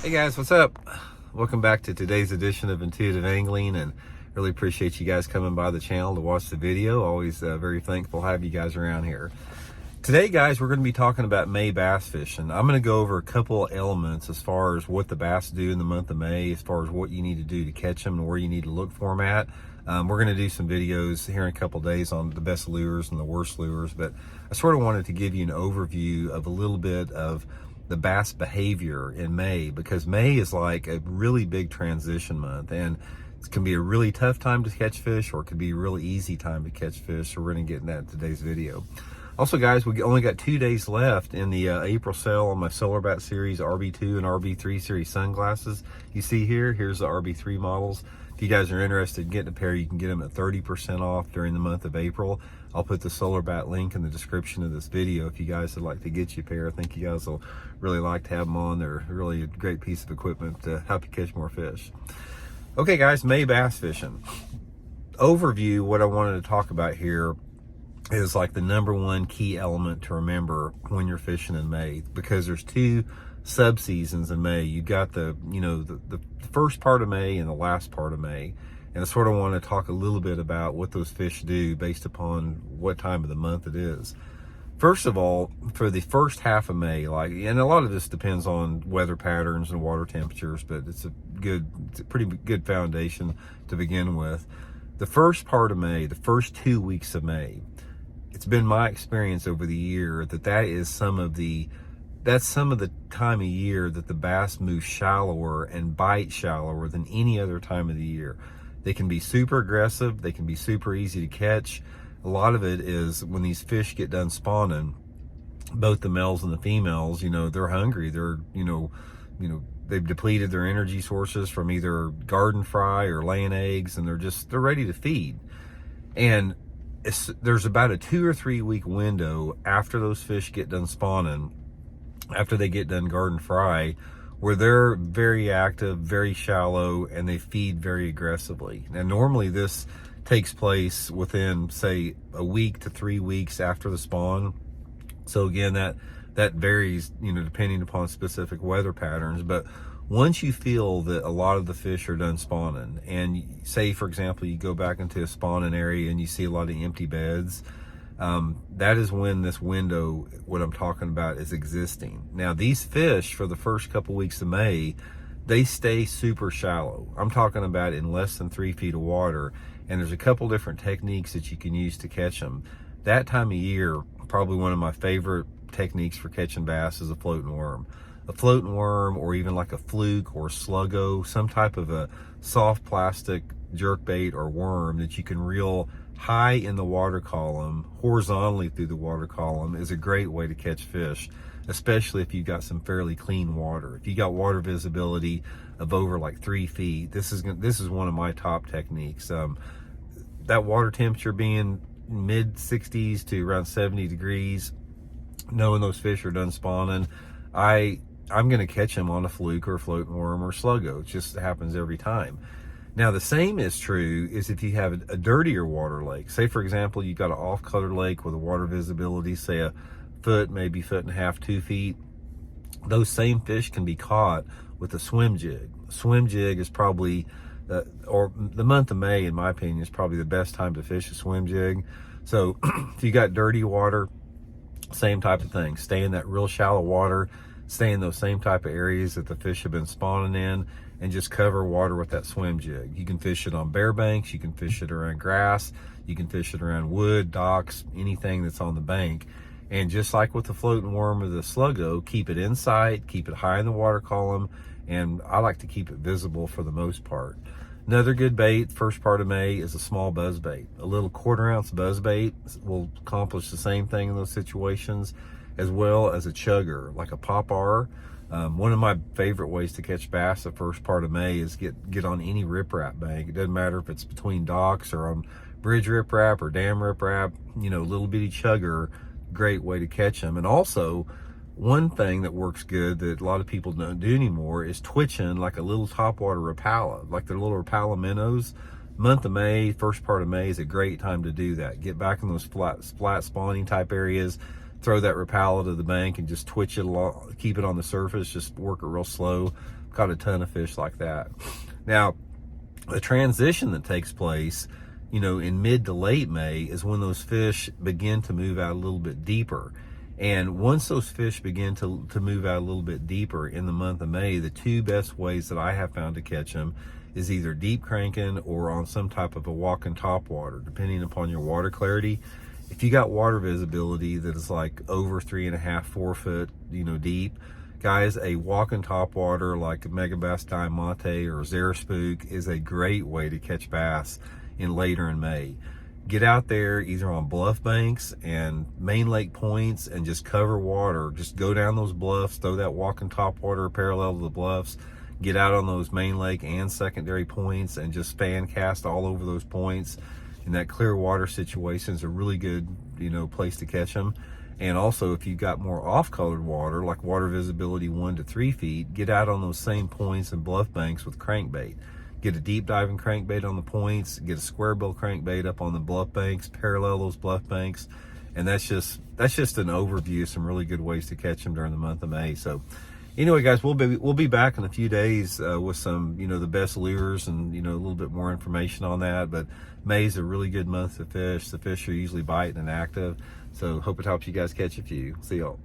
Hey guys, what's up? Welcome back to today's edition of Intuitive Angling, and really appreciate you guys coming by the channel to watch the video. Always very thankful to have you guys around here. Today, guys, we're going to be talking about May bass fishing. I'm going to go over a couple of elements as far as what the bass do in the month of May, as far as what you need to do to catch them and where you need to look for them at. We're going to do some videos here in a couple of days on the best lures and the worst lures, but I sort of wanted to give you an overview of a little bit of the bass behavior in May, because May is like a really big transition month, and it can be a really tough time to catch fish, or it could be a really easy time to catch fish. So we're going to get in that in today's video. Also, guys, we only got 2 days left in the April sale on my Solar Bat Series RB2 and RB3 series sunglasses. You see here's the RB3 models. If you guys are interested in getting a pair, you can get them at 30% off during the month of April. I'll put the Solar Bat link in the description of this video if you guys would like to get you a pair. I think you guys will really like to have them on. They're really a great piece of equipment to help you catch more fish. Okay, guys, May bass fishing. Overview, what I wanted to talk about here is like the number one key element to remember when you're fishing in May, because there's two sub seasons in May. You've got the first part of May and the last part of May. And I sort of want to talk a little bit about what those fish do based upon what time of the month it is. First of all, for the first half of May, and a lot of this depends on weather patterns and water temperatures, but it's a pretty good foundation to begin with. The first part of May, the first 2 weeks of May, it's been my experience over the year that's some of the time of year that the bass move shallower and bite shallower than any other time of the year. They can be super aggressive. They can be super easy to catch. A lot of it is when these fish get done spawning, both the males and the females, they're hungry. They're, they've depleted their energy sources from either garden fry or laying eggs, and they're ready to feed. And there's about a 2 or 3 week window after those fish get done spawning, after they get done garden fry, where they're very active, very shallow, and they feed very aggressively. Now, normally this takes place within, say, a week to 3 weeks after the spawn. So again, that varies, depending upon specific weather patterns. But once you feel that a lot of the fish are done spawning, and say, for example, you go back into a spawning area and you see a lot of empty beds, that is when this window, what I'm talking about, is existing. Now, these fish, for the first couple weeks of May, they stay super shallow. I'm talking about in less than 3 feet of water, and there's a couple different techniques that you can use to catch them. That time of year, probably one of my favorite techniques for catching bass is a floating worm. A floating worm, or even like a fluke or sluggo, some type of a soft plastic jerkbait or worm that you can reel high in the water column, horizontally through the water column, is a great way to catch fish, especially if you've got some fairly clean water. If you got water visibility of over like 3 feet, this is one of my top techniques. That water temperature being mid 60s to around 70 degrees, knowing those fish are done spawning, I'm going to catch them on a fluke or a floating worm or sluggo. It just happens every time. Now, the same is true is if you have a dirtier water lake. Say, for example, you've got an off-color lake with a water visibility, say a foot, maybe 1.5 feet, 2 feet. Those same fish can be caught with a swim jig. Swim jig is probably, or the month of May, in my opinion, is probably the best time to fish a swim jig. So if you got dirty water, same type of thing. Stay in that real shallow water, stay in those same type of areas that the fish have been spawning in, and just cover water with that swim jig. You can fish it on bare banks, you can fish it around grass, you can fish it around wood, docks, anything that's on the bank. And just like with the floating worm or the sluggo, keep it in sight, keep it high in the water column, and I like to keep it visible for the most part. Another good bait, first part of May, is a small buzz bait. A little 1/4 ounce buzz bait will accomplish the same thing in those situations, as well as a chugger, like a popper. One of my favorite ways to catch bass the first part of May is get on any riprap bank. It doesn't matter if it's between docks or on bridge riprap or dam riprap, little bitty chugger, great way to catch them. And also, one thing that works good that a lot of people don't do anymore is twitching like a little topwater Rapala, like their little Rapala minnows. Month of May, first part of May, is a great time to do that. Get back in those flat spawning type areas, throw that Rapala to the bank and just twitch it along, keep it on the surface, just work it real slow. caught a ton of fish like that. Now, the transition that takes place, in mid to late May is when those fish begin to move out a little bit deeper. And once those fish begin to move out a little bit deeper in the month of May, the two best ways that I have found to catch them is either deep cranking or on some type of a walking topwater, depending upon your water clarity. If you got water visibility that is like over 3.5, 4 foot, deep, guys, a walking topwater like Megabass Diamante or Xeraspook is a great way to catch bass later in May. Get out there either on bluff banks and main lake points and just cover water. Just go down those bluffs, throw that walking topwater parallel to the bluffs, get out on those main lake and secondary points and just fan cast all over those points. And that clear water situation is a really good, place to catch them. And also, if you've got more off-colored water, like water visibility 1 to 3 feet, get out on those same points and bluff banks with crankbait. Get a deep diving crankbait on the points, get a square bill crankbait up on the bluff banks, parallel those bluff banks. And that's just an overview of some really good ways to catch them during the month of May. So anyway, guys, we'll be back in a few days with some, the best lures and, a little bit more information on that. But May is a really good month to fish. The fish are usually biting and active. So hope it helps you guys catch a few. See y'all.